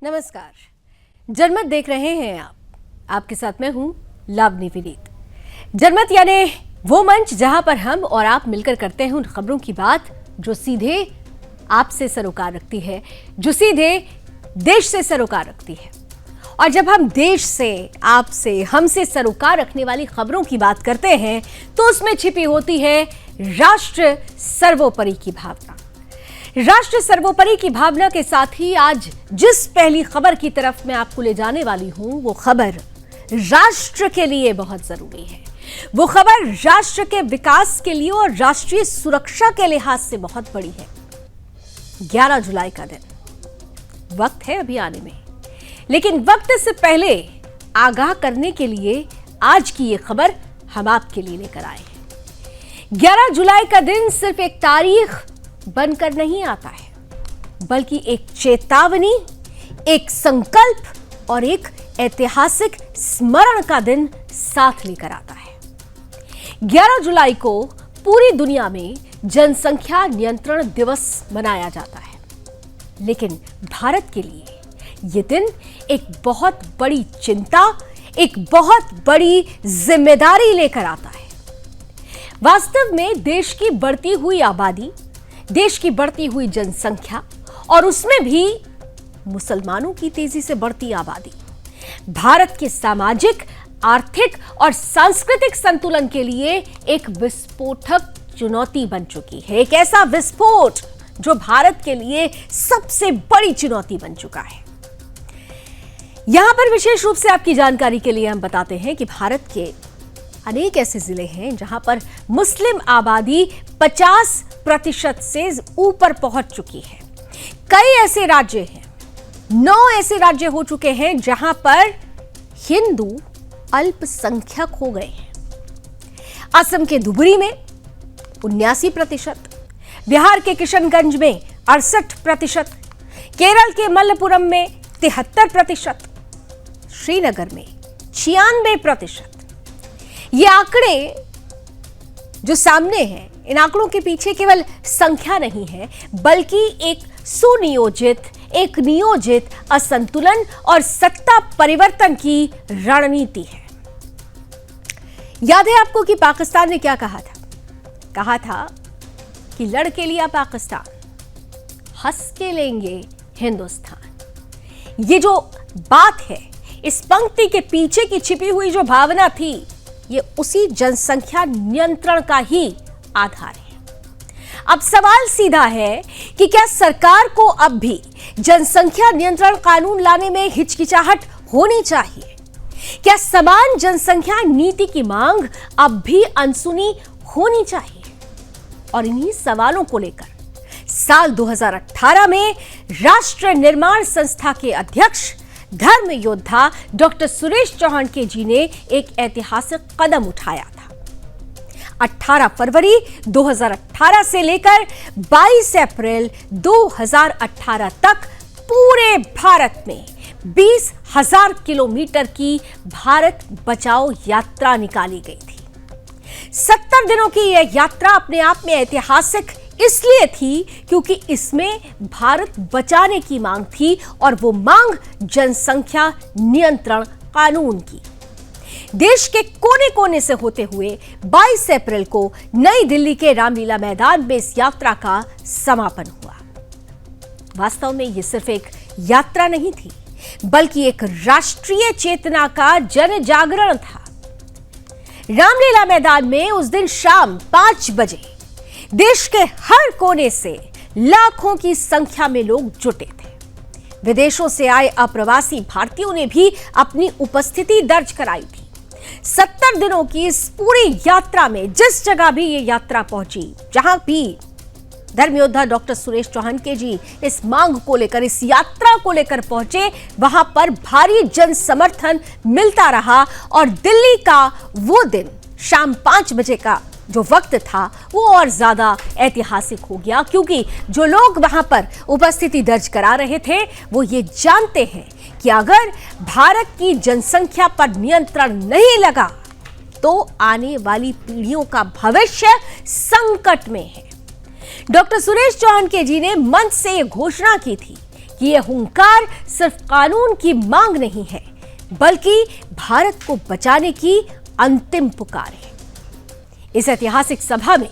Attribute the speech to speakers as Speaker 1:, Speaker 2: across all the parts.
Speaker 1: नमस्कार, जनमत देख रहे हैं आप। आपके साथ मैं हूं लावनी विनीत। जनमत यानी वो मंच जहां पर हम और आप मिलकर करते हैं उन खबरों की बात जो सीधे आपसे सरोकार रखती है, जो सीधे देश से सरोकार रखती है। और जब हम देश से, आपसे, हमसे सरोकार रखने वाली खबरों की बात करते हैं तो उसमें छिपी होती है राष्ट्र सर्वोपरि की भावना। राष्ट्र सर्वोपरि की भावना के साथ ही आज जिस पहली खबर की तरफ मैं आपको ले जाने वाली हूं, वो खबर राष्ट्र के लिए बहुत जरूरी है। वो खबर राष्ट्र के विकास के लिए और राष्ट्रीय सुरक्षा के लिहाज से बहुत बड़ी है। 11 जुलाई का दिन, वक्त है अभी आने में, लेकिन वक्त से पहले आगाह करने के लिए आज की ये खबर हम आपके लिए लेकर आए हैं। 11 जुलाई का दिन सिर्फ एक तारीख बनकर नहीं आता है, बल्कि एक चेतावनी, एक संकल्प और एक ऐतिहासिक स्मरण का दिन साथ लेकर आता है। 11 जुलाई को पूरी दुनिया में जनसंख्या नियंत्रण दिवस मनाया जाता है, लेकिन भारत के लिए यह दिन एक बहुत बड़ी चिंता, एक बहुत बड़ी जिम्मेदारी लेकर आता है। वास्तव में देश की बढ़ती हुई आबादी, देश की बढ़ती हुई जनसंख्या और उसमें भी मुसलमानों की तेजी से बढ़ती आबादी भारत के सामाजिक, आर्थिक और सांस्कृतिक संतुलन के लिए एक विस्फोटक चुनौती बन चुकी है। एक ऐसा विस्फोट जो भारत के लिए सबसे बड़ी चुनौती बन चुका है। यहां पर विशेष रूप से आपकी जानकारी के लिए हम बताते हैं कि भारत के अनेक ऐसे जिले हैं जहां पर मुस्लिम आबादी 50% से ऊपर पहुंच चुकी है। कई ऐसे राज्य हैं, 9 ऐसे राज्य हो चुके हैं जहां पर हिंदू अल्पसंख्यक हो गए हैं। असम के धुबरी में 79%, बिहार के किशनगंज में 68%, केरल के मल्लपुरम में 73%, श्रीनगर में 96%। ये आंकड़े जो सामने हैं, इन आंकड़ों के पीछे केवल संख्या नहीं है, बल्कि एक सुनियोजित, एक नियोजित असंतुलन और सत्ता परिवर्तन की रणनीति है। याद है आपको कि पाकिस्तान ने क्या कहा था? कहा था कि लड़के लिया पाकिस्तान, हंस के लेंगे हिंदुस्तान। ये जो बात है, इस पंक्ति के पीछे की छिपी हुई जो भावना थी, ये उसी जनसंख्या नियंत्रण का ही आधार है। अब सवाल सीधा है कि क्या सरकार को अब भी जनसंख्या नियंत्रण कानून लाने में हिचकिचाहट होनी चाहिए? क्या समान जनसंख्या नीति की मांग अब भी अनसुनी होनी चाहिए? और इन्हीं सवालों को लेकर साल 2018 में राष्ट्र निर्माण संस्था के अध्यक्ष, धर्म योद्धा डॉक्टर सुरेश चौहान जी ने एक ऐतिहासिक कदम उठाया था। 18 फरवरी 2018 से लेकर 22 अप्रैल 2018 तक पूरे भारत में 20,000 किलोमीटर की भारत बचाओ यात्रा निकाली गई थी। 70 दिनों की यह यात्रा अपने आप में ऐतिहासिक इसलिए थी क्योंकि इसमें भारत बचाने की मांग थी, और वो मांग जनसंख्या नियंत्रण कानून की। देश के कोने कोने से होते हुए 22 अप्रैल को नई दिल्ली के रामलीला मैदान में इस यात्रा का समापन हुआ। वास्तव में ये सिर्फ एक यात्रा नहीं थी, बल्कि एक राष्ट्रीय चेतना का जन जागरण था। रामलीला मैदान में उस दिन शाम 5 बजे देश के हर कोने से लाखों की संख्या में लोग जुटे थे। विदेशों से आए अप्रवासी भारतीयों ने भी अपनी उपस्थिति दर्ज कराई थी। 70 दिनों की इस पूरी यात्रा में जिस जगह भी ये यात्रा पहुंची, जहां भी धर्मयोद्धा डॉक्टर सुरेश चौहान जी इस मांग को लेकर, इस यात्रा को लेकर पहुंचे, वहां पर भारी जन समर्थन मिलता रहा। और दिल्ली का वो दिन, शाम 5 बजे का जो वक्त था, वो और ज्यादा ऐतिहासिक हो गया, क्योंकि जो लोग वहां पर उपस्थिति दर्ज करा रहे थे वो ये जानते हैं कि अगर भारत की जनसंख्या पर नियंत्रण नहीं लगा तो आने वाली पीढ़ियों का भविष्य संकट में है। डॉक्टर सुरेश चौहान जी ने मंच से यह घोषणा की थी कि यह हुंकार सिर्फ कानून की मांग नहीं है, बल्कि भारत को बचाने की अंतिम पुकार है। इस ऐतिहासिक सभा में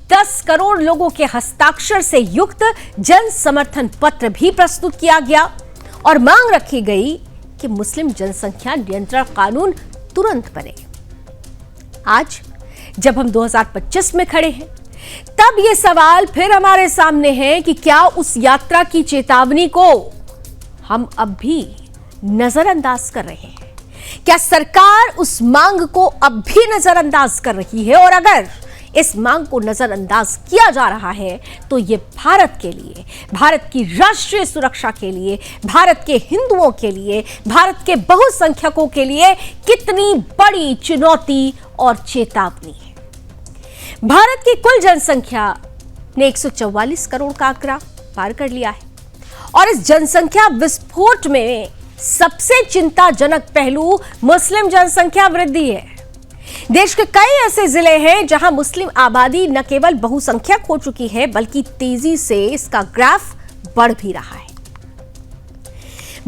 Speaker 1: 10 करोड़ लोगों के हस्ताक्षर से युक्त जन समर्थन पत्र भी प्रस्तुत किया गया और मांग रखी गई कि मुस्लिम जनसंख्या नियंत्रण कानून तुरंत बने। आज जब हम 2025 में खड़े हैं, तब यह सवाल फिर हमारे सामने है कि क्या उस यात्रा की चेतावनी को हम अब भी नजरअंदाज कर रहे हैं? क्या सरकार उस मांग को अब भी नजरअंदाज कर रही है? और अगर इस मांग को नजरअंदाज किया जा रहा है तो ये भारत के लिए, भारत की राष्ट्रीय सुरक्षा के लिए, भारत के हिंदुओं के लिए, भारत के बहुसंख्यकों के लिए कितनी बड़ी चुनौती और चेतावनी है। भारत की कुल जनसंख्या ने 144 करोड़ का आंकड़ा पार कर लिया है और इस जनसंख्या विस्फोट में सबसे चिंताजनक पहलू मुस्लिम जनसंख्या वृद्धि है। देश के कई ऐसे जिले हैं जहां मुस्लिम आबादी न केवल बहुसंख्यक हो चुकी है, बल्कि तेजी से इसका ग्राफ बढ़ भी रहा है।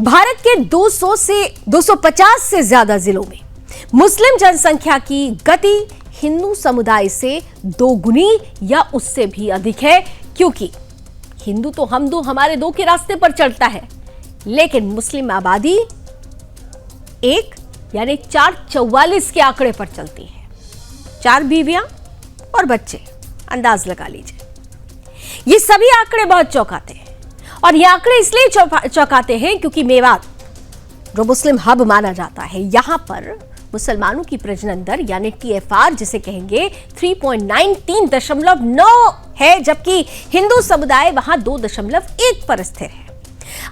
Speaker 1: भारत के 200 से 250 से ज्यादा जिलों में मुस्लिम जनसंख्या की गति हिंदू समुदाय से दोगुनी या उससे भी अधिक है, क्योंकि हिंदू तो हम दो हमारे दो के रास्ते पर चलता है, लेकिन मुस्लिम आबादी एक यानी 444 के आंकड़े पर चलती है। 4 बीवियां और बच्चे, अंदाज लगा लीजिए। ये सभी आंकड़े बहुत चौंकाते हैं और ये आंकड़े इसलिए चौंकाते हैं क्योंकि मेवात, जो मुस्लिम हब माना जाता है, यहां पर मुसलमानों की प्रजनन दर यानी TFR जिसे कहेंगे 3.9 है, जबकि हिंदू समुदाय वहां 2.1 पर स्थिर है।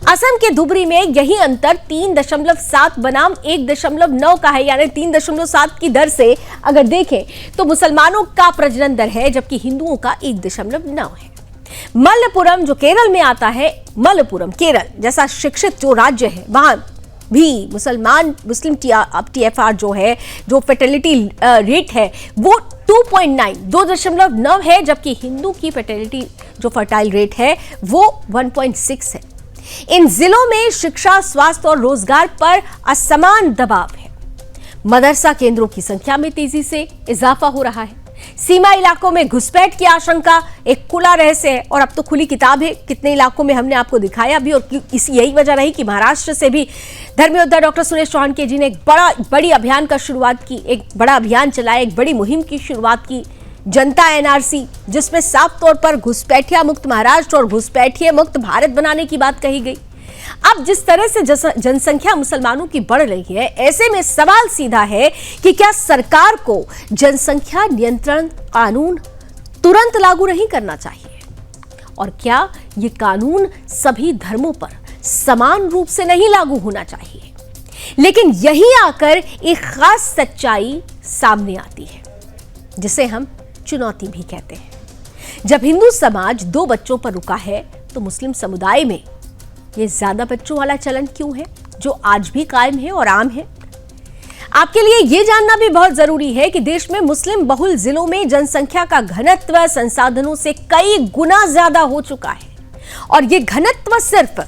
Speaker 1: असम के धुबरी में यही अंतर 3.7 बनाम 1.9 का है, यानी 3.7 की दर से अगर देखें तो मुसलमानों का प्रजनन दर है, जबकि हिंदुओं का 1.9 है। मलप्पुरम जो केरल में आता है, मलप्पुरम केरल जैसा शिक्षित जो राज्य है, वहां भी मुस्लिम TFR जो है, जो फर्टिलिटी रेट है वो 2.9 है, जबकि हिंदू की फर्टिलिटी जो फर्टाइल रेट है वो 1.6 है। इन जिलों में शिक्षा, स्वास्थ्य और रोजगार पर असमान दबाव है। मदरसा केंद्रों की संख्या में तेजी से इजाफा हो रहा है। सीमा इलाकों में घुसपैठ की आशंका एक खुला रहस्य है और अब तो खुली किताब है। कितने इलाकों में हमने आपको दिखाया भी, और यही वजह रही कि महाराष्ट्र से भी धर्मयोद्धा डॉक्टर सुरेश चौहान के जी ने एक बड़ी अभियान का शुरुआत की, एक बड़ा अभियान चलाया, एक बड़ी मुहिम की शुरुआत की, जनता NRC, जिसमें साफ तौर पर घुसपैठिया मुक्त महाराष्ट्र और घुसपैठिया मुक्त भारत बनाने की बात कही गई। अब जिस तरह से जनसंख्या मुसलमानों की बढ़ रही है, ऐसे में सवाल सीधा है कि क्या सरकार को जनसंख्या नियंत्रण कानून तुरंत लागू नहीं करना चाहिए? और क्या ये कानून सभी धर्मों पर समान रूप से नहीं लागू होना चाहिए? लेकिन यही आकर एक खास सच्चाई सामने आती है, जिसे हम चुनौती भी कहते हैं। जब हिंदू समाज 2 बच्चों पर रुका है, तो मुस्लिम समुदाय में ये ज्यादा बच्चों वाला चलन क्यों है, जो आज भी कायम है और आम है? आपके लिए यह जानना भी बहुत जरूरी है कि देश में मुस्लिम बहुल जिलों में जनसंख्या का घनत्व संसाधनों से कई गुना ज्यादा हो चुका है। और यह घनत्व सिर्फ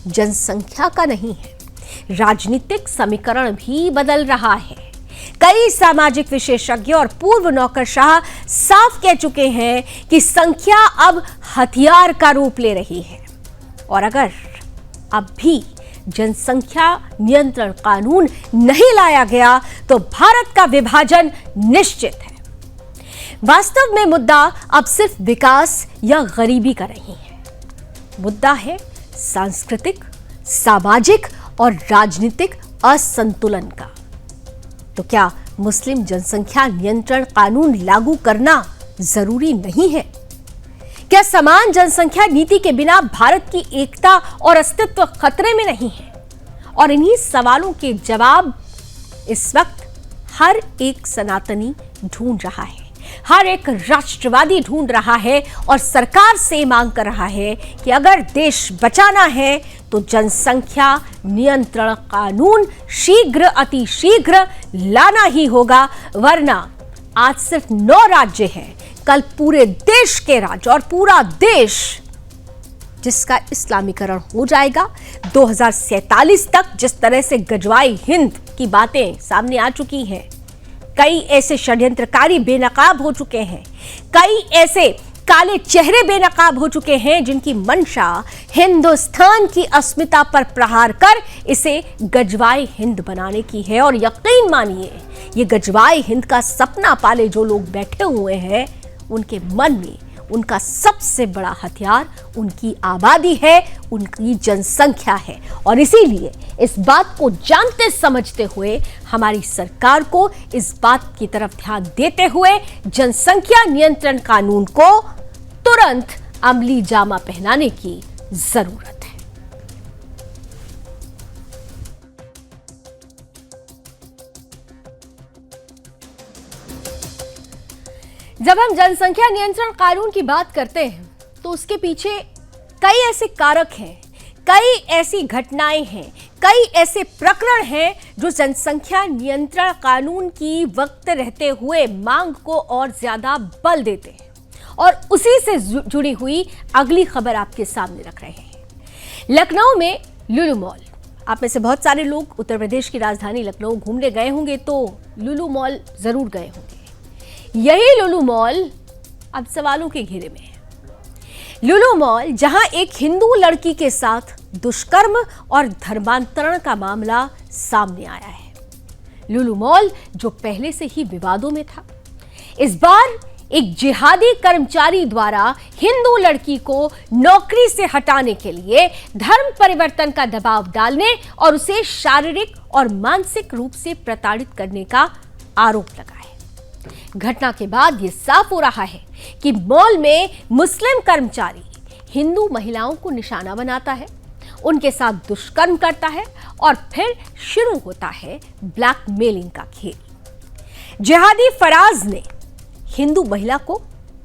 Speaker 1: जनसंख्या का नहीं है, राजनीतिक समीकरण भी बदल रहा है। कई सामाजिक विशेषज्ञ और पूर्व नौकरशाह साफ कह चुके हैं कि संख्या अब हथियार का रूप ले रही है, और अगर अब भी जनसंख्या नियंत्रण कानून नहीं लाया गया तो भारत का विभाजन निश्चित है। वास्तव में मुद्दा अब सिर्फ विकास या गरीबी का नहीं है, मुद्दा है सांस्कृतिक, सामाजिक और राजनीतिक असंतुलन का। तो क्या मुस्लिम जनसंख्या नियंत्रण कानून लागू करना जरूरी नहीं है? क्या समान जनसंख्या नीति के बिना भारत की एकता और अस्तित्व खतरे में नहीं है? और इन्हीं सवालों के जवाब इस वक्त हर एक सनातनी ढूंढ रहा है, हर एक राष्ट्रवादी ढूंढ रहा है और सरकार से मांग कर रहा है कि अगर देश बचाना है तो जनसंख्या नियंत्रण कानून शीघ्र, अति शीघ्र लाना ही होगा, वरना आज सिर्फ 9 राज्य हैं, कल पूरे देश के राज्य और पूरा देश जिसका इस्लामीकरण हो जाएगा। 2047 तक जिस तरह से गजवाई हिंद की बातें सामने आ चुकी हैं, कई ऐसे षड्यंत्रकारी बेनकाब हो चुके हैं, कई ऐसे काले चेहरे बेनकाब हो चुके हैं जिनकी मंशा हिंदुस्तान की अस्मिता पर प्रहार कर इसे गजवाए हिंद बनाने की है। और यकीन मानिए, ये गजवाए हिंद का सपना पाले जो लोग बैठे हुए हैं, उनके मन में उनका सबसे बड़ा हथियार उनकी आबादी है, उनकी जनसंख्या है। और इसीलिए इस बात को जानते समझते हुए हमारी सरकार को इस बात की तरफ ध्यान देते हुए जनसंख्या नियंत्रण कानून को तुरंत अमली जामा पहनाने की जरूरत है। जब हम जनसंख्या नियंत्रण कानून की बात करते हैं तो उसके पीछे कई ऐसे कारक हैं, कई ऐसी घटनाएं हैं, कई ऐसे प्रकरण हैं जो जनसंख्या नियंत्रण कानून की वक्त रहते हुए मांग को और ज्यादा बल देते हैं। और उसी से जुड़ी हुई अगली खबर आपके सामने रख रहे हैं। लखनऊ में लुलु मॉल, आप में से बहुत सारे लोग उत्तर प्रदेश की राजधानी लखनऊ घूमने गए होंगे तो लुलु मॉल जरूर गए होंगे। यही लुलु मॉल अब सवालों के घेरे में है। लुलु मॉल, जहां एक हिंदू लड़की के साथ दुष्कर्म और धर्मांतरण का मामला सामने आया है। लुलु मॉल जो पहले से ही विवादों में था, इस बार एक जिहादी कर्मचारी द्वारा हिंदू लड़की को नौकरी से हटाने के लिए धर्म परिवर्तन का दबाव डालने और उसे शारीरिक और मानसिक रूप से प्रताड़ित करने का आरोप लगा है। घटना के बाद यह साफ हो रहा है कि मॉल में मुस्लिम कर्मचारी हिंदू महिलाओं को निशाना बनाता है, उनके साथ दुष्कर्म करता है और फिर शुरू होता है ब्लैकमेलिंग का खेल। जिहादी फराज ने हिंदू महिला को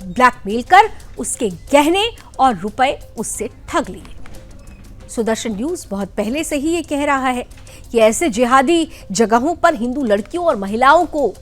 Speaker 1: ब्लैकमेल कर उसके गहने और रुपए उससे ठग लिए। सुदर्शन न्यूज बहुत पहले से ही ये कह रहा है कि ऐसे जिहादी जगहों पर हिंदू लड़कियों और महिलाओं को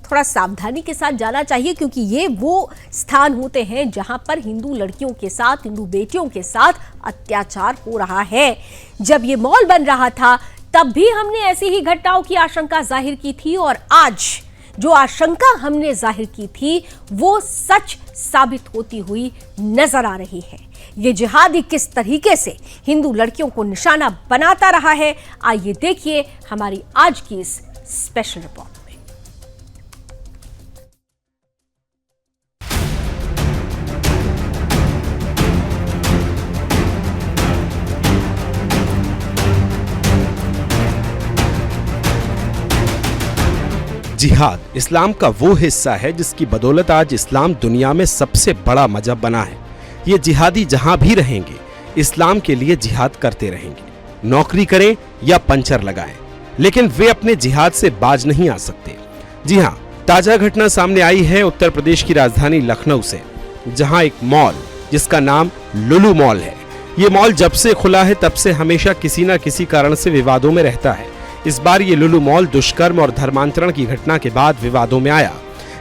Speaker 1: थोड़ा सावधानी के साथ जाना चाहिए, क्योंकि ये वो स्थान होते हैं जहां पर हिंदू लड़कियों के साथ, हिंदू बेटियों के साथ अत्याचार हो रहा है। जब ये मॉल बन रहा था तब भी हमने ऐसी ही घटनाओं की आशंका जाहिर की थी और आज जो आशंका हमने जाहिर की थी वो सच साबित होती हुई नजर आ रही है। ये जिहादी किस तरीके से हिंदू लड़कियों को निशाना बनाता रहा है, आइए देखिए हमारी आज की इस स्पेशल रिपोर्ट।
Speaker 2: जिहाद इस्लाम का वो हिस्सा है जिसकी बदौलत आज इस्लाम दुनिया में सबसे बड़ा मजहब बना है। ये जिहादी जहां भी रहेंगे इस्लाम के लिए जिहाद करते रहेंगे, नौकरी करें या पंचर लगाएं, लेकिन वे अपने जिहाद से बाज नहीं आ सकते। जी हां, ताजा घटना सामने आई है उत्तर प्रदेश की राजधानी लखनऊ से, जहां एक मॉल जिसका नाम लुलु मॉल है। ये मॉल जब से खुला है तब से हमेशा किसी न किसी कारण से विवादों में रहता है। इस बार ये लुलु मॉल दुष्कर्म और धर्मांतरण की घटना के बाद विवादों में आया।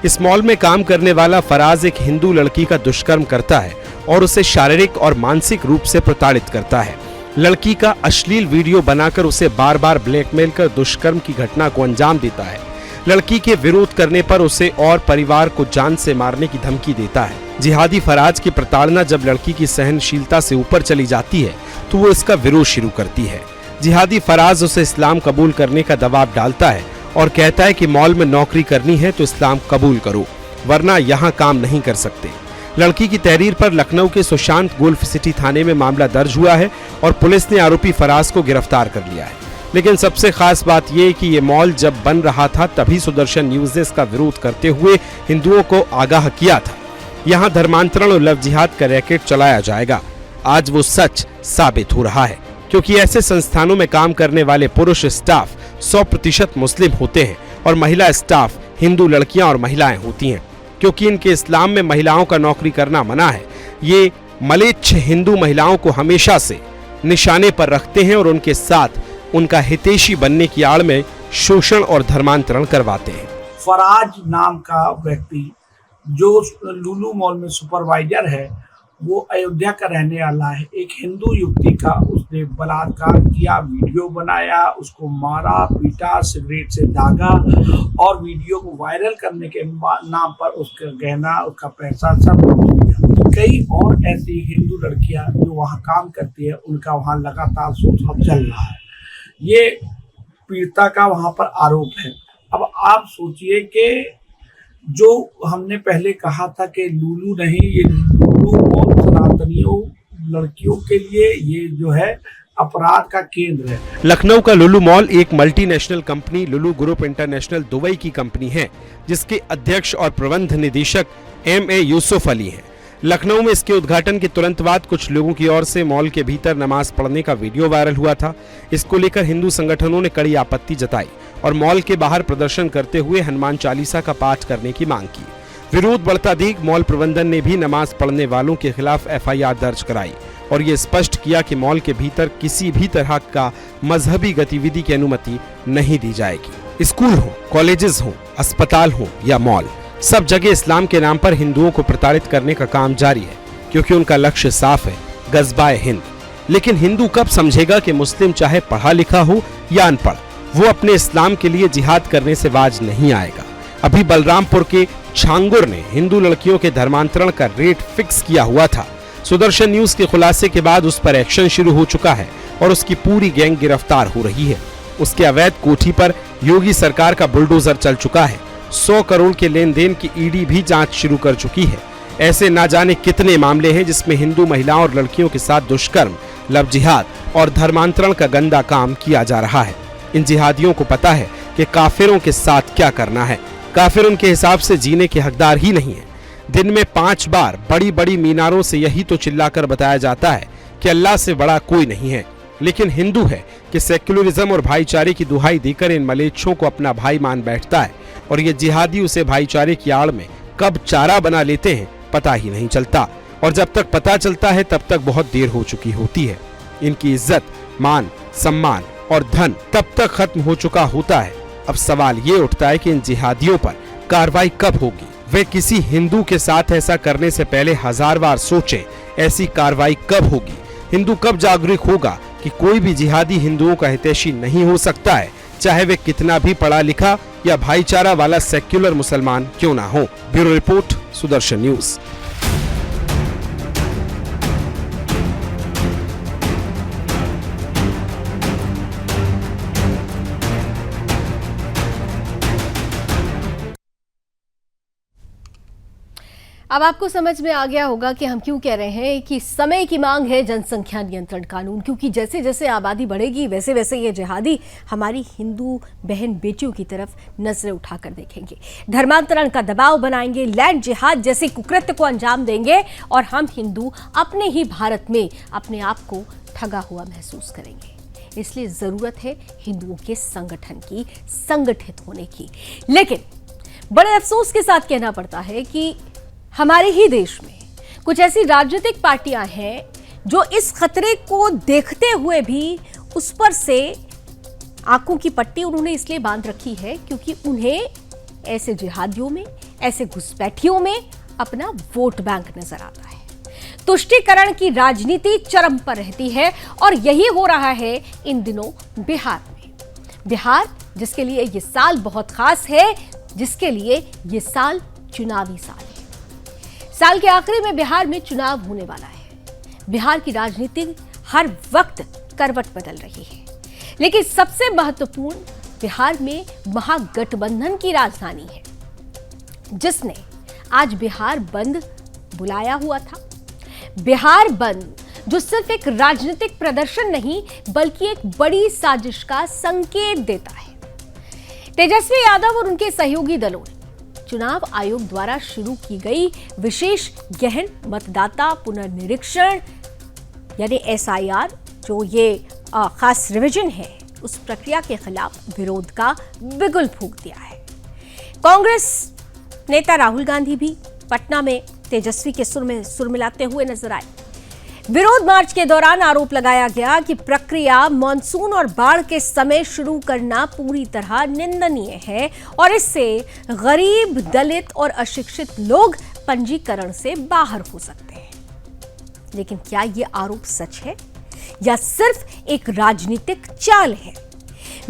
Speaker 2: इस मॉल में काम करने वाला फराज एक हिंदू लड़की का दुष्कर्म करता है और उसे शारीरिक और मानसिक रूप से प्रताड़ित करता है। लड़की का अश्लील वीडियो बनाकर उसे बार बार ब्लैकमेल कर दुष्कर्म की घटना को अंजाम देता है। लड़की के विरोध करने पर उसे और परिवार को जान से मारने की धमकी देता है। जिहादी फराज की प्रताड़ना जब लड़की की सहनशीलता से ऊपर चली जाती है तो वो इसका विरोध शुरू करती है। जिहादी फराज उसे इस्लाम कबूल करने का दबाव डालता है और कहता है कि मॉल में नौकरी करनी है तो इस्लाम कबूल करो, वरना यहाँ काम नहीं कर सकते। लड़की की तहरीर पर लखनऊ के सुशांत गोल्फ सिटी थाने में मामला दर्ज हुआ है और पुलिस ने आरोपी फराज को गिरफ्तार कर लिया है। लेकिन सबसे खास बात यह कि ये मॉल जब बन रहा था तभी सुदर्शन न्यूज ने इसका विरोध करते हुए हिंदुओं को आगाह किया था, यहाँ धर्मांतरण और लव जिहाद का रैकेट चलाया जाएगा। आज वो सच साबित हो रहा है, क्योंकि ऐसे संस्थानों में काम करने वाले पुरुष स्टाफ 100% मुस्लिम होते हैं और महिला स्टाफ हिंदू लड़कियां और महिलाएं होती हैं। क्योंकि इनके इस्लाम में महिलाओं का नौकरी करना मना है, ये मलेच्छ हिंदू महिलाओं को हमेशा से निशाने पर रखते हैं और उनके साथ उनका हितैषी बनने की आड़ में शोषण और धर्मांतरण करवाते हैं।
Speaker 3: फराज नाम का व्यक्ति जो लुलु मॉल में सुपरवाइजर है, वो अयोध्या का रहने वाला है। एक हिंदू युवती का उसने बलात्कार किया, वीडियो बनाया, उसको मारा पीटा, सिगरेट से दागा और वीडियो को वायरल करने के नाम पर उसका गहना, उसका पैसा सब लूट लिया। कई और ऐसी हिंदू लड़कियां जो वहाँ काम करती है, उनका वहाँ लगातार शोषण चल रहा है। ये पीड़िता का वहाँ पर आरोप है। अब आप सोचिए कि जो हमने पहले कहा था कि लुलु नहीं, ये लुलु और सनातनियों लड़कियों के लिए ये जो है अपराध का केंद्र है।
Speaker 2: लखनऊ का लुलु मॉल एक मल्टीनेशनल कंपनी लुलु ग्रुप इंटरनेशनल दुबई की कंपनी है, जिसके अध्यक्ष और प्रबंध निदेशक M.A. यूसुफ अली हैं। लखनऊ में इसके उद्घाटन के तुरंत बाद कुछ लोगों की ओर से मॉल के भीतर नमाज पढ़ने का वीडियो वायरल हुआ था। इसको लेकर हिंदू संगठनों ने कड़ी आपत्ति जताई और मॉल के बाहर प्रदर्शन करते हुए हनुमान चालीसा का पाठ करने की मांग की। विरोध बढ़ता देख मॉल प्रबंधन ने भी नमाज पढ़ने वालों के खिलाफ FIR दर्ज कराई और ये स्पष्ट किया कि मॉल के भीतर किसी भी तरह का मजहबी गतिविधि की अनुमति नहीं दी जाएगी। स्कूल हो, कॉलेजेस हो, अस्पताल हो या मॉल, सब जगह इस्लाम के नाम पर हिंदुओं को प्रताड़ित करने का काम जारी है, क्योंकि उनका लक्ष्य साफ है, गज़बाए हिंद। लेकिन हिंदू कब समझेगा कि मुस्लिम चाहे पढ़ा लिखा हो या अनपढ़, वो अपने इस्लाम के लिए जिहाद करने से बाज नहीं आएगा। अभी बलरामपुर के छांगुर ने हिंदू लड़कियों के धर्मांतरण का रेट फिक्स किया हुआ था। सुदर्शन न्यूज के खुलासे के बाद उस पर एक्शन शुरू हो चुका है और उसकी पूरी गैंग गिरफ्तार हो रही है। उसके अवैध कोठी पर योगी सरकार का बुलडोजर चल चुका है। 100 करोड़ के लेन देन की ईडी भी जांच शुरू कर चुकी है। ऐसे ना जाने कितने मामले हैं जिसमें हिंदू महिलाओं और लड़कियों के साथ दुष्कर्म, लव जिहाद और धर्मांतरण का गंदा काम किया जा रहा है। इन जिहादियों को पता है कि काफिरों के साथ क्या करना है। काफिर उनके हिसाब से जीने के हकदार ही नहीं है। दिन में 5 बार बड़ी बड़ी मीनारों से यही तो चिल्लाकर बताया जाता है कि अल्लाह से बड़ा कोई नहीं है, लेकिन हिंदू है कि सेक्युलरिज्म और भाईचारे की दुहाई देकर इन मलेच्छों को अपना भाई मान बैठता है और ये जिहादी उसे भाईचारे की आड़ में कब चारा बना लेते हैं पता ही नहीं चलता, और जब तक पता चलता है तब तक बहुत देर हो चुकी होती है। इनकी इज्जत, मान, सम्मान और धन तब तक खत्म हो चुका होता है। अब सवाल ये उठता है कि इन जिहादियों पर कार्रवाई कब होगी। वे किसी हिंदू के साथ ऐसा करने से पहले 1000 बार सोचें, ऐसी कार्रवाई कब होगी। हिंदू कब जागरूक होगा कि कोई भी जिहादी हिंदुओं का हितैषी नहीं हो सकता है, चाहे वे कितना भी पढ़ा लिखा या भाईचारा वाला सेक्युलर मुसलमान क्यों ना हो। Bureau report, Sudarshan news.
Speaker 1: अब आपको समझ में आ गया होगा कि हम क्यों कह रहे हैं कि समय की मांग है जनसंख्या नियंत्रण कानून, क्योंकि जैसे जैसे आबादी बढ़ेगी वैसे वैसे ये जिहादी हमारी हिंदू बहन बेटियों की तरफ नजरें उठाकर देखेंगे, धर्मांतरण का दबाव बनाएंगे, लैंड जिहाद जैसे कुकृत्य को अंजाम देंगे और हम हिंदू अपने ही भारत में अपने आप को ठगा हुआ महसूस करेंगे। इसलिए जरूरत है हिंदुओं के संगठन की, संगठित होने की। लेकिन बड़े अफसोस के साथ कहना पड़ता है कि हमारे ही देश में कुछ ऐसी राजनीतिक पार्टियां हैं जो इस खतरे को देखते हुए भी उस पर से आंखों की पट्टी उन्होंने इसलिए बांध रखी है क्योंकि उन्हें ऐसे जिहादियों में, ऐसे घुसपैठियों में अपना वोट बैंक नजर आता है। तुष्टीकरण की राजनीति चरम पर रहती है और यही हो रहा है इन दिनों बिहार में। बिहार जिसके लिए ये साल बहुत खास है, जिसके लिए ये साल चुनावी साल है। साल के आखिरी में बिहार में चुनाव होने वाला है। बिहार की राजनीति हर वक्त करवट बदल रही है, लेकिन सबसे महत्वपूर्ण बिहार में महागठबंधन की राजधानी है, जिसने आज बिहार बंद बुलाया हुआ था। बिहार बंद जो सिर्फ एक राजनीतिक प्रदर्शन नहीं बल्कि एक बड़ी साजिश का संकेत देता है। तेजस्वी यादव और उनके सहयोगी दलों ने चुनाव आयोग द्वारा शुरू की गई विशेष गहन मतदाता पुनर्निरीक्षण यानी SIR, जो ये खास रिवीजन है, उस प्रक्रिया के खिलाफ विरोध का बिगुल फूंक दिया है। कांग्रेस नेता राहुल गांधी भी पटना में तेजस्वी के सुर में सुर मिलाते हुए नजर आए। विरोध मार्च के दौरान आरोप लगाया गया कि प्रक्रिया मानसून और बाढ़ के समय शुरू करना पूरी तरह निंदनीय है और इससे गरीब, दलित और अशिक्षित लोग पंजीकरण से बाहर हो सकते हैं। लेकिन क्या ये आरोप सच है या सिर्फ एक राजनीतिक चाल है?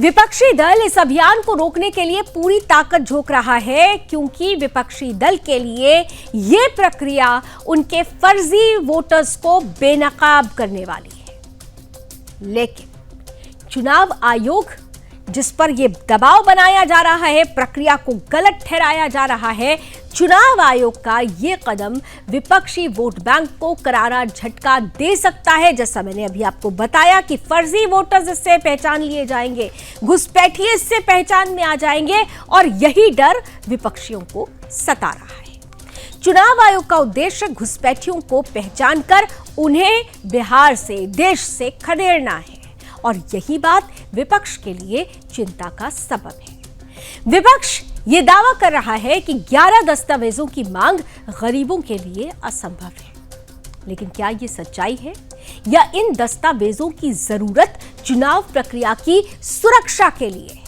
Speaker 1: विपक्षी दल इस अभियान को रोकने के लिए पूरी ताकत झोंक रहा है, क्योंकि विपक्षी दल के लिए यह प्रक्रिया उनके फर्जी वोटर्स को बेनकाब करने वाली है। लेकिन चुनाव आयोग जिस पर यह दबाव बनाया जा रहा है, प्रक्रिया को गलत ठहराया जा रहा है, चुनाव आयोग का यह कदम विपक्षी वोट बैंक को करारा झटका दे सकता है। जैसा मैंने अभी आपको बताया कि फर्जी वोटर्स इससे पहचान लिए जाएंगे, घुसपैठिए इससे पहचान में आ जाएंगे और यही डर विपक्षियों को सता रहा है। चुनाव आयोग का उद्देश्य घुसपैठियों को पहचान कर उन्हें बिहार से, देश से खदेड़ना है और यही बात विपक्ष के लिए चिंता का सबब है। विपक्ष ये दावा कर रहा है कि 11 दस्तावेजों की मांग गरीबों के लिए असंभव है, लेकिन क्या ये सच्चाई है या इन दस्तावेजों की जरूरत चुनाव प्रक्रिया की सुरक्षा के लिए है?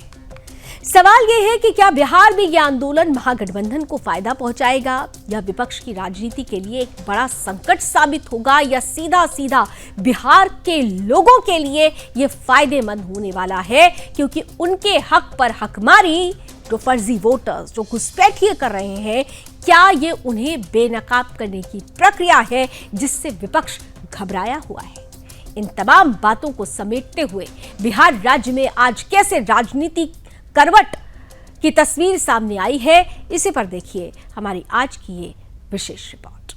Speaker 1: सवाल यह है कि क्या बिहार में यह आंदोलन महागठबंधन को फायदा पहुंचाएगा या विपक्ष की राजनीति के लिए एक बड़ा संकट साबित होगा, या सीधा सीधा बिहार के लोगों के लिए यह फायदेमंद होने वाला है, क्योंकि उनके हक पर हकमारी जो फर्जी वोटर्स जो घुसपैठिए कर रहे हैं, क्या ये उन्हें बेनकाब करने की प्रक्रिया है जिससे विपक्ष घबराया हुआ है? इन तमाम बातों को समेटते हुए बिहार राज्य में आज कैसे राजनीति करवट की तस्वीर सामने आई है, इसी पर देखिए हमारी आज की ये विशेष रिपोर्ट।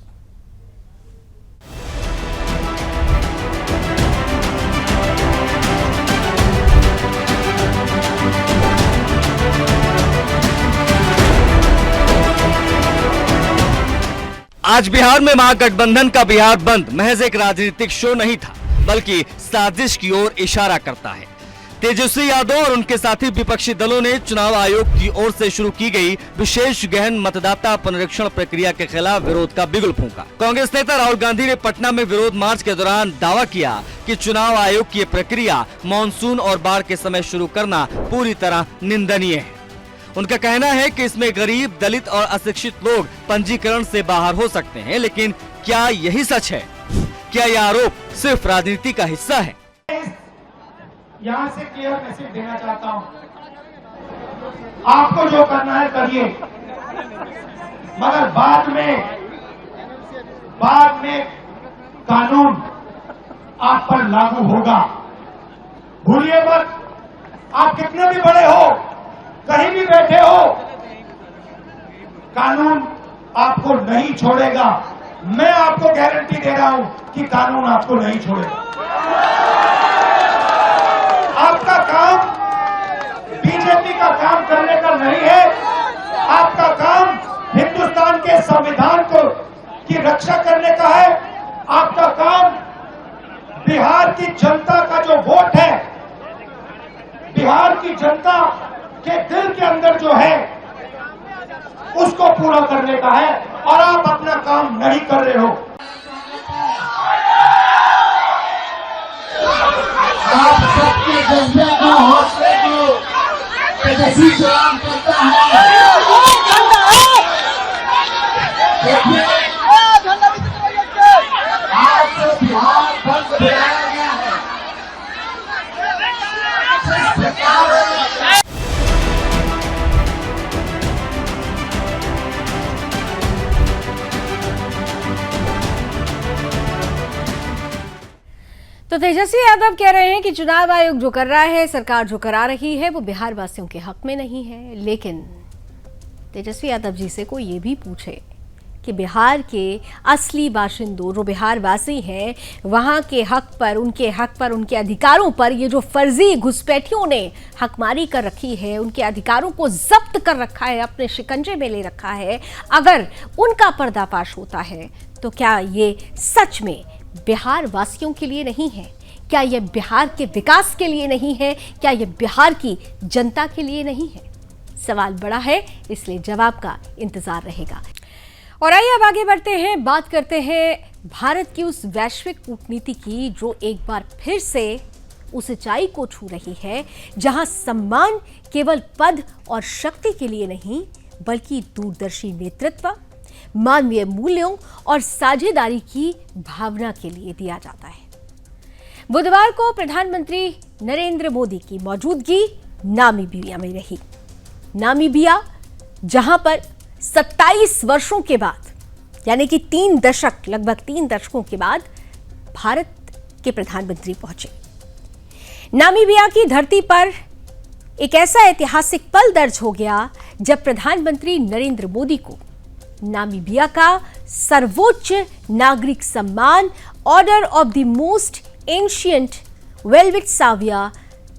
Speaker 4: आज बिहार में महागठबंधन का बिहार बंद महज एक राजनीतिक शो नहीं था, बल्कि साजिश की ओर इशारा करता है। तेजस्वी यादव और उनके साथी विपक्षी दलों ने चुनाव आयोग की ओर से शुरू की गई विशेष गहन मतदाता पुनरीक्षण प्रक्रिया के खिलाफ विरोध का बिगुल फूंका। कांग्रेस नेता राहुल गांधी ने पटना में विरोध मार्च के दौरान दावा किया कि चुनाव आयोग की प्रक्रिया मानसून और बाढ़ के समय शुरू करना पूरी तरह निंदनीय है। उनका कहना है कि इसमें गरीब, दलित और अशिक्षित लोग पंजीकरण से बाहर हो सकते हैं, लेकिन क्या यही सच है? क्या यह आरोप सिर्फ राजनीति का हिस्सा है?
Speaker 3: यहाँ से क्लियर मैसेज देना चाहता हूँ, आपको जो करना है करिए, मगर बाद में कानून आप पर लागू होगा। भूलिए मत, आप कितने भी बड़े हो, कहीं भी बैठे हो, कानून आपको नहीं छोड़ेगा। मैं आपको गारंटी दे रहा हूं कि कानून आपको नहीं छोड़ेगा। आपका काम बीजेपी का काम करने का नहीं है, आपका काम हिंदुस्तान के संविधान की रक्षा करने का है। आपका काम बिहार की जनता का जो वोट है, बिहार की जनता के दिल के अंदर जो है, उसको पूरा करने का है, और आप अपना काम नहीं कर रहे हो। आप सबके जज्बे को हौसले को तेजस्वी सलाम करता है। देखिए, आज बिहार बंद कराया गया है।
Speaker 1: तो तेजस्वी यादव कह रहे हैं कि चुनाव आयोग जो कर रहा है, सरकार जो करा रही है, वो बिहार वासियों के हक में नहीं है। लेकिन तेजस्वी यादव जी से कोई ये भी पूछे कि बिहार के असली बाशिंदों जो बिहार वासी हैं, वहाँ के हक पर, उनके अधिकारों पर ये जो फर्जी घुसपैठियों ने हकमारी कर रखी है, उनके अधिकारों को जब्त कर रखा है, अपने शिकंजे में ले रखा है, अगर उनका पर्दाफाश होता है तो क्या ये सच में बिहार वासियों के लिए नहीं है? क्या यह बिहार के विकास के लिए नहीं है? क्या यह बिहार की जनता के लिए नहीं है? सवाल बड़ा है, इसलिए जवाब का इंतजार रहेगा। और आइए अब आगे बढ़ते हैं, बात करते हैं भारत की उस वैश्विक कूटनीति की जो एक बार फिर से उस ऊंचाई को छू रही है जहां सम्मान केवल पद और शक्ति के लिए नहीं, बल्कि दूरदर्शी नेतृत्व, मानवीय मूल्यों और साझेदारी की भावना के लिए दिया जाता है। बुधवार को प्रधानमंत्री नरेंद्र मोदी की मौजूदगी नामीबिया में रही। नामीबिया जहां पर 27 वर्षों के बाद, यानी कि लगभग 3 दशकों के बाद भारत के प्रधानमंत्री पहुंचे। नामीबिया की धरती पर एक ऐसा ऐतिहासिक पल दर्ज हो गया जब प्रधानमंत्री नरेंद्र मोदी को नामीबिया का सर्वोच्च नागरिक सम्मान order of the most ancient Welwitschia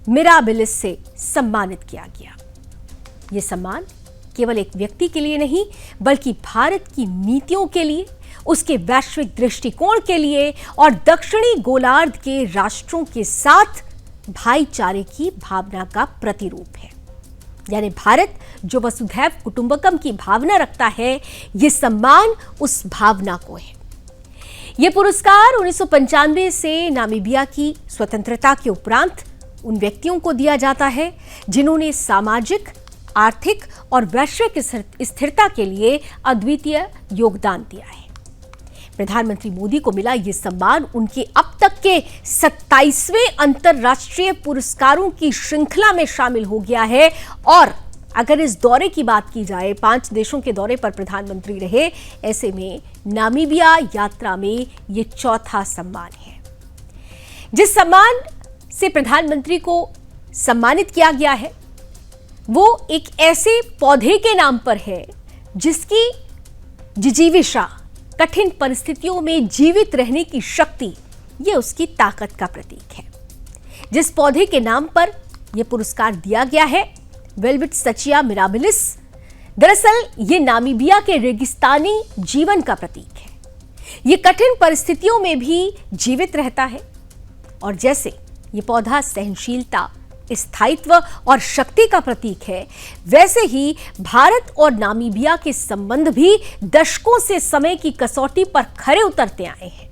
Speaker 1: mirabilis से सम्मानित किया गया। यह सम्मान केवल एक व्यक्ति के लिए नहीं, बल्कि भारत की नीतियों के लिए, उसके वैश्विक दृष्टिकोण के लिए और दक्षिणी गोलार्ध के राष्ट्रों के साथ भाईचारे की भावना का प्रतिरूप है। यानी भारत जो वसुधैव कुटुंबकम की भावना रखता है, यह सम्मान उस भावना को है। यह पुरस्कार 1995 से नामीबिया की स्वतंत्रता के उपरांत उन व्यक्तियों को दिया जाता है जिन्होंने सामाजिक, आर्थिक और वैश्विक स्थिरता के लिए अद्वितीय योगदान दिया है। प्रधानमंत्री मोदी को मिला यह सम्मान उनके अब तक के 27वें अंतर्राष्ट्रीय पुरस्कारों की श्रृंखला में शामिल हो गया है। और अगर इस दौरे की बात की जाए, 5 देशों के दौरे पर प्रधानमंत्री रहे, ऐसे में नामीबिया यात्रा में यह चौथा सम्मान है। जिस सम्मान से प्रधानमंत्री को सम्मानित किया गया है वो एक ऐसे पौधे के नाम पर है जिसकी जिजीविषा, कठिन परिस्थितियों में जीवित रहने की शक्ति, ये उसकी ताकत का प्रतीक है। जिस पौधे के नाम पर यह पुरस्कार दिया गया है, वेल्विटसाचिया मिराबिलिस, दरअसल ये नामीबिया के रेगिस्तानी जीवन का प्रतीक है। ये कठिन परिस्थितियों में भी जीवित रहता है और जैसे ये पौधा सहनशीलता, स्थायित्व और शक्ति का प्रतीक है, वैसे ही भारत और नामीबिया के संबंध भी दशकों से समय की कसौटी पर खरे उतरते आए हैं।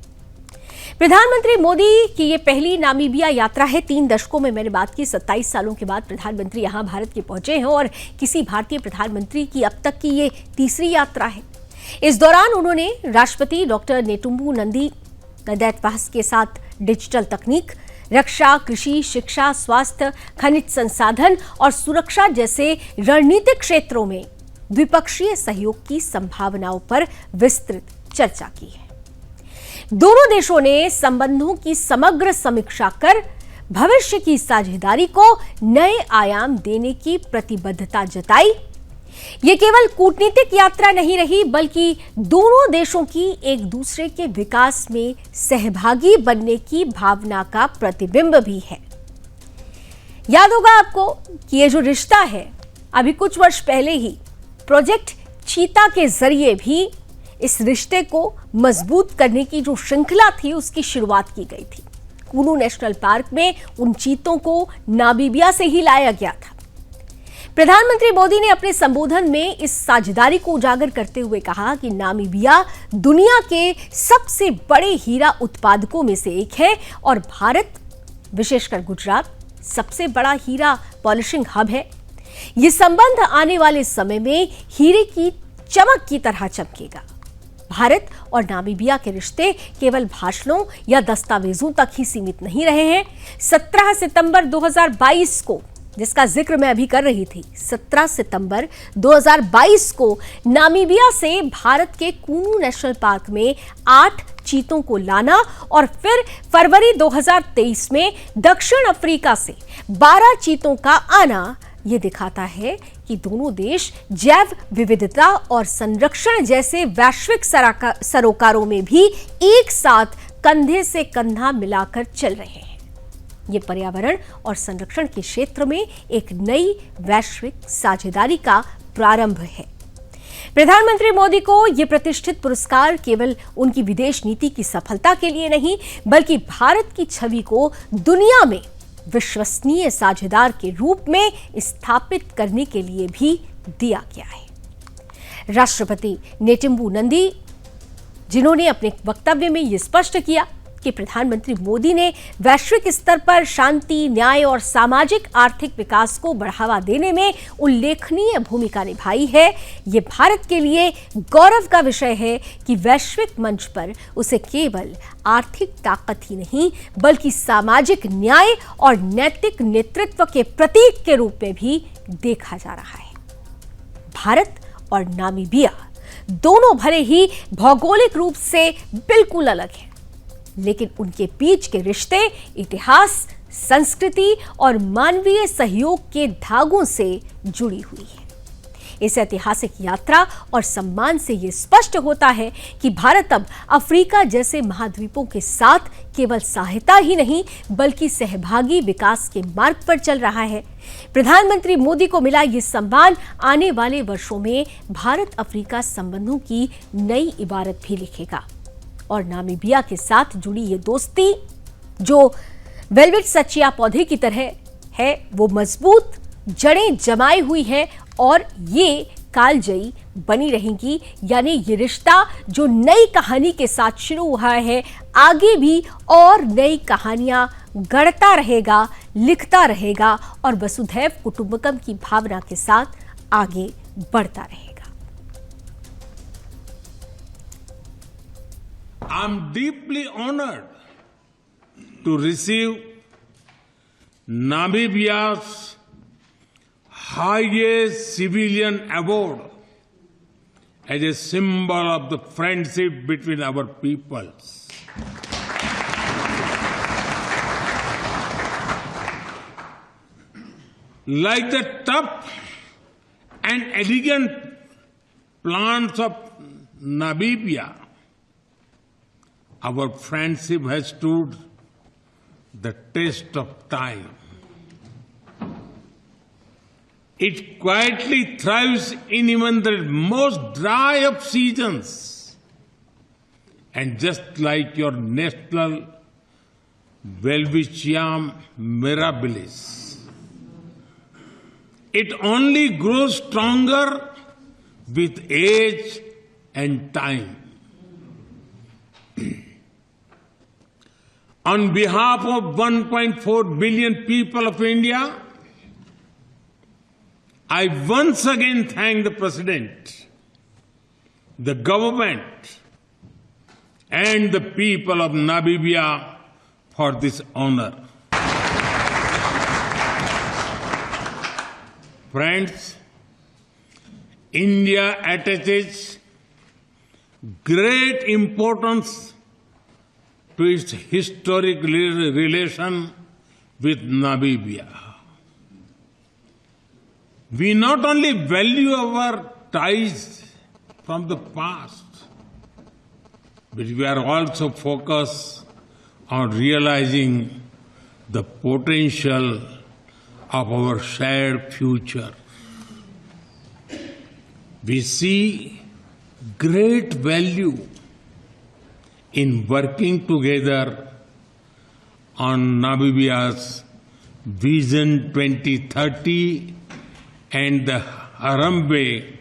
Speaker 1: प्रधानमंत्री मोदी की ये पहली नामीबिया यात्रा है। 3 दशकों में मैंने बात की, 27 सालों के बाद प्रधानमंत्री यहां भारत के पहुंचे हैं और किसी भारतीय प्रधानमंत्री की अब तक की ये तीसरी यात्रा है। इस दौरान उन्होंने राष्ट्रपति डॉक्टर नेतुम्बू नंदी नंदैत्वास के साथ डिजिटल तकनीक, रक्षा, कृषि, शिक्षा, स्वास्थ्य, खनिज संसाधन और सुरक्षा जैसे रणनीतिक क्षेत्रों में द्विपक्षीय सहयोग की संभावनाओं पर विस्तृत चर्चा की है। दोनों देशों ने संबंधों की समग्र समीक्षा कर भविष्य की साझेदारी को नए आयाम देने की प्रतिबद्धता जताई। ये केवल कूटनीतिक यात्रा नहीं रही, बल्कि दोनों देशों की एक दूसरे के विकास में सहभागी बनने की भावना का प्रतिबिंब भी है। याद होगा आपको कि ये जो रिश्ता है, अभी कुछ वर्ष पहले ही प्रोजेक्ट चीता के जरिए भी इस रिश्ते को मजबूत करने की जो श्रृंखला थी, उसकी शुरुआत की गई थी। कुनू नेशनल पार्क में उन चीतों को नामीबिया से ही लाया गया था। प्रधानमंत्री मोदी ने अपने संबोधन में इस साझेदारी को उजागर करते हुए कहा कि नामीबिया दुनिया के सबसे बड़े हीरा उत्पादकों में से एक है और भारत, विशेषकर गुजरात, सबसे बड़ा हीरा पॉलिशिंग हब है। ये संबंध आने वाले समय में हीरे की चमक की तरह चमकेगा। भारत और नामीबिया के रिश्ते केवल भाषणों या दस्तावेजों तक ही सीमित नहीं रहे हैं। 17 सितंबर 2022 को, जिसका जिक्र मैं अभी कर रही थी, 17 सितंबर 2022 को नामीबिया से भारत के कुनू नेशनल पार्क में 8 चीतों को लाना और फिर फरवरी 2023 में दक्षिण अफ्रीका से 12 चीतों का आना, ये दिखाता है कि दोनों देश जैव विविधता और संरक्षण जैसे वैश्विक सरोकारों में भी एक साथ कंधे से कंधा मिलाकर चल रहे हैं। ये पर्यावरण और संरक्षण के क्षेत्र में एक नई वैश्विक साझेदारी का प्रारंभ है। प्रधानमंत्री मोदी को यह प्रतिष्ठित पुरस्कार केवल उनकी विदेश नीति की सफलता के लिए नहीं, बल्कि भारत की छवि को दुनिया में विश्वसनीय साझेदार के रूप में स्थापित करने के लिए भी दिया गया है। राष्ट्रपति नेतुम्बू नंदी, जिन्होंने अपने वक्तव्य में यह स्पष्ट किया कि प्रधानमंत्री मोदी ने वैश्विक स्तर पर शांति, न्याय और सामाजिक आर्थिक विकास को बढ़ावा देने में उल्लेखनीय भूमिका निभाई है। ये भारत के लिए गौरव का विषय है कि वैश्विक मंच पर उसे केवल आर्थिक ताकत ही नहीं बल्कि सामाजिक न्याय और नैतिक नेतृत्व के प्रतीक के रूप में भी देखा जा रहा है। भारत और नामीबिया दोनों भले ही भौगोलिक रूप से बिल्कुल अलग हैं, लेकिन उनके बीच के रिश्ते इतिहास, संस्कृति और मानवीय सहयोग के धागों से जुड़ी हुई है। इस ऐतिहासिक यात्रा और सम्मान से यह स्पष्ट होता है कि भारत अब अफ्रीका जैसे महाद्वीपों के साथ केवल सहायता ही नहीं बल्कि सहभागी विकास के मार्ग पर चल रहा है। प्रधानमंत्री मोदी को मिला ये सम्मान आने वाले वर्षों में भारत अफ्रीका संबंधों की नई इबारत भी लिखेगा और नामीबिया के साथ जुड़ी ये दोस्ती जो वेलवेट सचिया पौधे की तरह है, वो मजबूत जड़ें जमाई हुई है और ये कालजयी बनी रहेंगी। यानी ये रिश्ता जो नई कहानी के साथ शुरू हुआ है, आगे भी और नई कहानियां गढ़ता रहेगा, लिखता रहेगा और वसुधैव कुटुंबकम की भावना के साथ आगे बढ़ता रहेगा।
Speaker 5: I am deeply honored to receive Namibia's highest civilian award as a symbol of the friendship between our peoples. Like the tough and elegant plants of Namibia, our friendship has stood the test of time. It quietly thrives in even the most dry of seasons. And just like your national Welwitschia mirabilis, it only grows stronger with age and time. On behalf of 1.4 billion people of India, I once again thank the President, the government, and the people of Namibia for this honor. Friends, India attaches great importance to its historic relation with Namibia. We not only value our ties from the past, but we are also focused on realizing the potential of our shared future. We see great value in working together on Namibia's Vision 2030 and the Harambee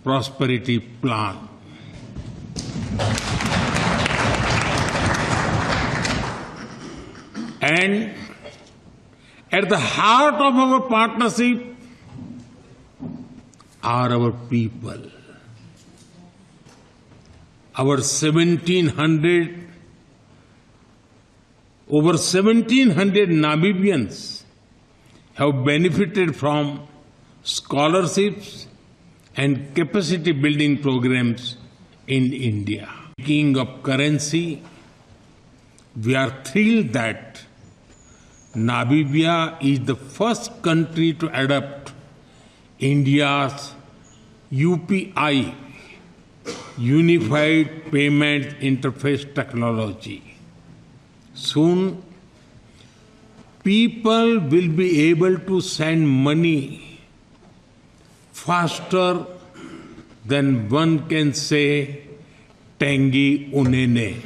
Speaker 5: Prosperity Plan. And at the heart of our partnership are our people. Over 1,700 Namibians have benefited from scholarships and capacity building programs in India. Speaking of currency, we are thrilled that Namibia is the first country to adopt India's UPI, Unified Payment Interface Technology. Soon, people will be able to send money faster than one can say Tangi Unene.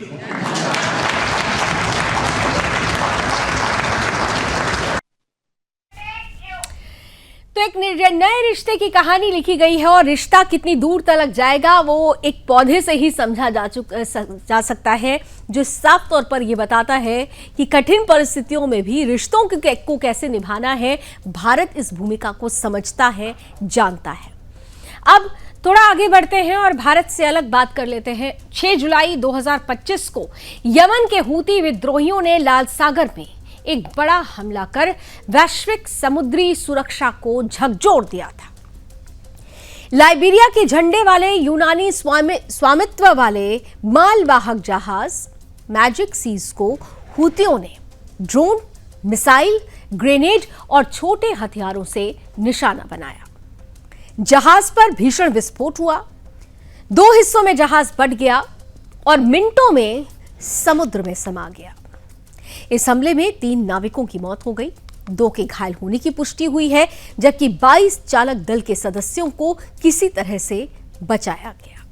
Speaker 1: तो एक नए रिश्ते की कहानी लिखी गई है और रिश्ता कितनी दूर तक जाएगा वो एक पौधे से ही समझा जा सकता है, जो साफ तौर पर यह बताता है कि कठिन परिस्थितियों में भी रिश्तों को कैसे निभाना है। भारत इस भूमिका को समझता है, जानता है। अब थोड़ा आगे बढ़ते हैं और भारत से अलग बात कर लेते हैं। 6 जुलाई 2025 को यमन के हूती विद्रोहियों ने लाल सागर में एक बड़ा हमला कर वैश्विक समुद्री सुरक्षा को झकझोर दिया था। लाइबेरिया के झंडे वाले यूनानी स्वामित्व वाले मालवाहक जहाज मैजिक सीज को हूतियों ने ड्रोन, मिसाइल, ग्रेनेड और छोटे हथियारों से निशाना बनाया। जहाज पर भीषण विस्फोट हुआ, 2 हिस्सों में जहाज बट गया और मिनटों में समुद्र में समा गया। इस हमले में 3 नाविकों की मौत हो गई, 2 के घायल होने की पुष्टि हुई है, जबकि 22 चालक दल के सदस्यों को किसी तरह से बचाया गया।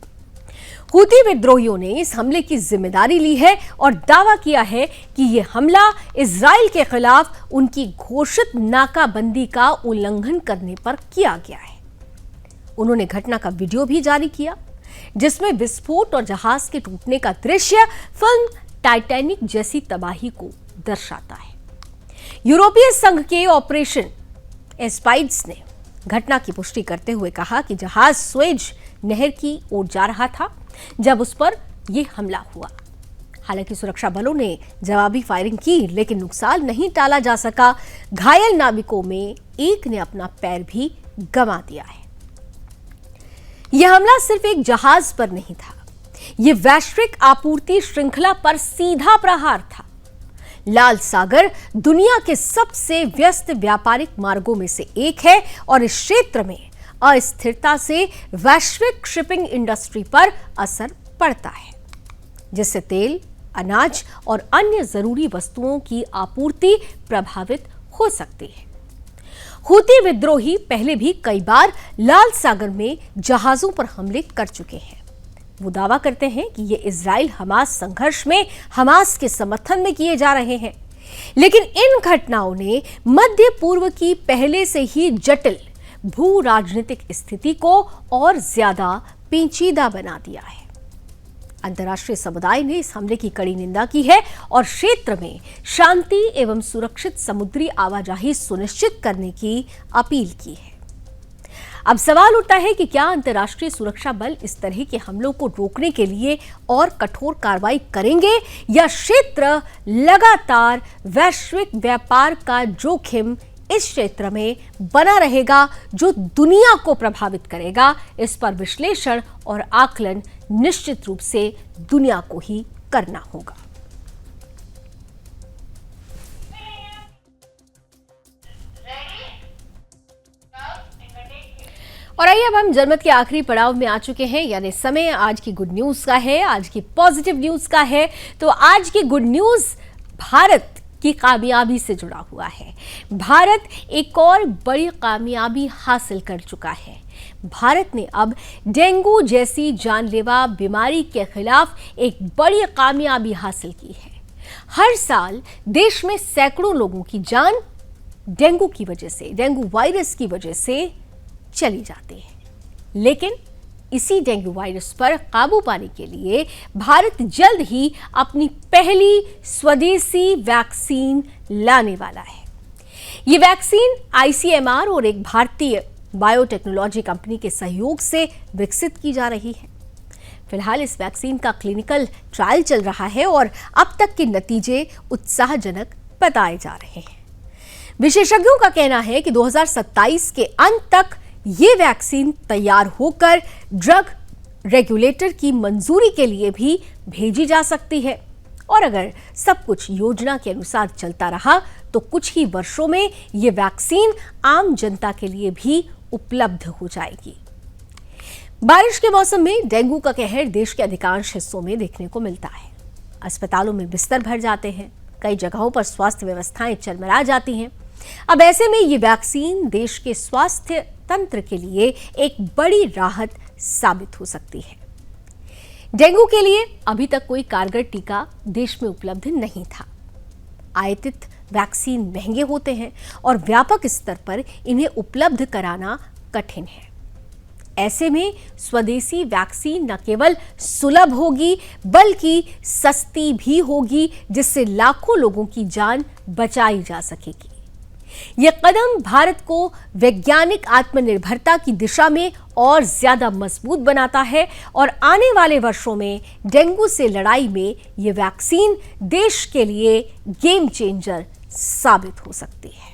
Speaker 1: हूती विद्रोहियों ने इस हमले की जिम्मेदारी ली है और दावा किया है कि यह हमला इजराइल के खिलाफ उनकी घोषित नाकाबंदी का उल्लंघन करने पर किया गया है। उन्होंने घटना का वीडियो भी जारी किया, जिसमें विस्फोट और जहाज के टूटने का दृश्य फिल्म टाइटैनिक जैसी तबाही को दर्शाता है। यूरोपीय संघ के ऑपरेशन एस्पाइड्स ने घटना की पुष्टि करते हुए कहा कि जहाज स्वेज नहर की ओर जा रहा था जब उस पर यह हमला हुआ। हालांकि सुरक्षा बलों ने जवाबी फायरिंग की, लेकिन नुकसान नहीं टाला जा सका। घायल नाविकों में एक ने अपना पैर भी गंवा दिया है। यह हमला सिर्फ एक जहाज पर नहीं था, यह वैश्विक आपूर्ति श्रृंखला पर सीधा प्रहार था। लाल सागर दुनिया के सबसे व्यस्त व्यापारिक मार्गों में से एक है और इस क्षेत्र में अस्थिरता से वैश्विक शिपिंग इंडस्ट्री पर असर पड़ता है, जिससे तेल, अनाज और अन्य जरूरी वस्तुओं की आपूर्ति प्रभावित हो सकती है। हूती विद्रोही पहले भी कई बार लाल सागर में जहाजों पर हमले कर चुके हैं। वो दावा करते हैं कि ये इजराइल हमास संघर्ष में हमास के समर्थन में किए जा रहे हैं, लेकिन इन घटनाओं ने मध्य पूर्व की पहले से ही जटिल भू राजनीतिक स्थिति को और ज्यादा पेचीदा बना दिया है। अंतर्राष्ट्रीय समुदाय ने इस हमले की कड़ी निंदा की है और क्षेत्र में शांति एवं सुरक्षित समुद्री आवाजाही सुनिश्चित करने की अपील की है। अब सवाल उठता है कि क्या अंतर्राष्ट्रीय सुरक्षा बल इस तरह के हमलों को रोकने के लिए और कठोर कार्रवाई करेंगे, या क्षेत्र लगातार वैश्विक व्यापार का जोखिम इस क्षेत्र में बना रहेगा जो दुनिया को प्रभावित करेगा। इस पर विश्लेषण और आकलन निश्चित रूप से दुनिया को ही करना होगा। और आइए अब हम जनमत के आखिरी पड़ाव में आ चुके हैं, यानी समय आज की गुड न्यूज का है, आज की पॉजिटिव न्यूज का है। तो आज की गुड न्यूज भारत की कामयाबी से जुड़ा हुआ है। भारत एक और बड़ी कामयाबी हासिल कर चुका है। भारत ने अब डेंगू जैसी जानलेवा बीमारी के खिलाफ एक बड़ी कामयाबी हासिल की है। हर साल देश में सैकड़ों लोगों की जान डेंगू की वजह से, डेंगू वायरस की वजह से चली जाती है, लेकिन इसी डेंगू वायरस पर काबू पाने के लिए भारत जल्द ही अपनी पहली स्वदेशी वैक्सीन लाने वाला है। ये वैक्सीन आईसीएमआर और एक भारतीय बायोटेक्नोलॉजी कंपनी के सहयोग से विकसित की जा रही है। फिलहाल इस वैक्सीन का क्लिनिकल ट्रायल चल रहा है और अब तक के नतीजे उत्साहजनक बताए जा रहे हैं। विशेषज्ञों का कहना है कि 2027 के अंत तक ये वैक्सीन तैयार होकर ड्रग रेगुलेटर की मंजूरी के लिए भी भेजी जा सकती है और अगर सब कुछ योजना के अनुसार चलता रहा तो कुछ ही वर्षों में ये वैक्सीन आम जनता के लिए भी उपलब्ध हो जाएगी। बारिश के मौसम में डेंगू का कहर देश के अधिकांश हिस्सों में देखने को मिलता है। अस्पतालों में बिस्तर भर जाते हैं, कई जगहों पर स्वास्थ्य व्यवस्थाएं चरमरा जाती हैं। अब ऐसे में ये वैक्सीन देश के स्वास्थ्य तंत्र के लिए एक बड़ी राहत साबित हो सकती है। डेंगू के लिए अभी तक कोई कारगर टीका देश में उपलब्ध नहीं था। आयातित वैक्सीन महंगे होते हैं और व्यापक स्तर पर इन्हें उपलब्ध कराना कठिन है। ऐसे में स्वदेशी वैक्सीन न केवल सुलभ होगी बल्कि सस्ती भी होगी, जिससे लाखों लोगों की जान बचाई जा सकेगी। यह कदम भारत को वैज्ञानिक आत्मनिर्भरता की दिशा में और ज्यादा मजबूत बनाता है और आने वाले वर्षों में डेंगू से लड़ाई में यह वैक्सीन देश के लिए गेम चेंजर साबित हो सकती है।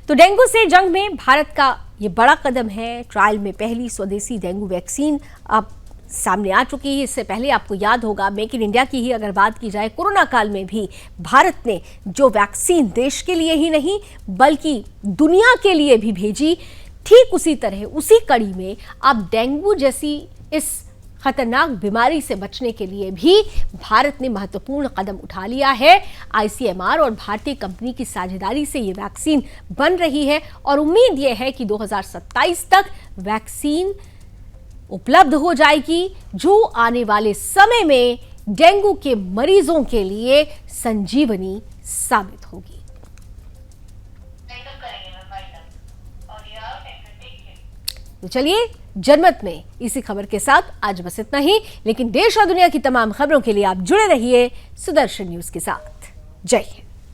Speaker 1: तो डेंगू से जंग में भारत का ये बड़ा कदम है। ट्रायल में पहली स्वदेशी डेंगू वैक्सीन अब सामने आ चुकी है। इससे पहले आपको याद होगा, मेक इन इंडिया की ही अगर बात की जाए, कोरोना काल में भी भारत ने जो वैक्सीन देश के लिए ही नहीं बल्कि दुनिया के लिए भी भेजी, ठीक उसी तरह उसी कड़ी में अब डेंगू जैसी इस खतरनाक बीमारी से बचने के लिए भी भारत ने महत्वपूर्ण कदम उठा लिया है। आईसीएमआर और भारतीय कंपनी की साझेदारी से ये वैक्सीन बन रही है और उम्मीद यह है कि 2027 तक वैक्सीन उपलब्ध हो जाएगी, जो आने वाले समय में डेंगू के मरीजों के लिए संजीवनी साबित होगी। तो चलिए, जनमत में इसी खबर के साथ आज बस इतना ही, लेकिन देश और दुनिया की तमाम खबरों के लिए आप जुड़े रहिए सुदर्शन न्यूज के साथ। जय हिंद।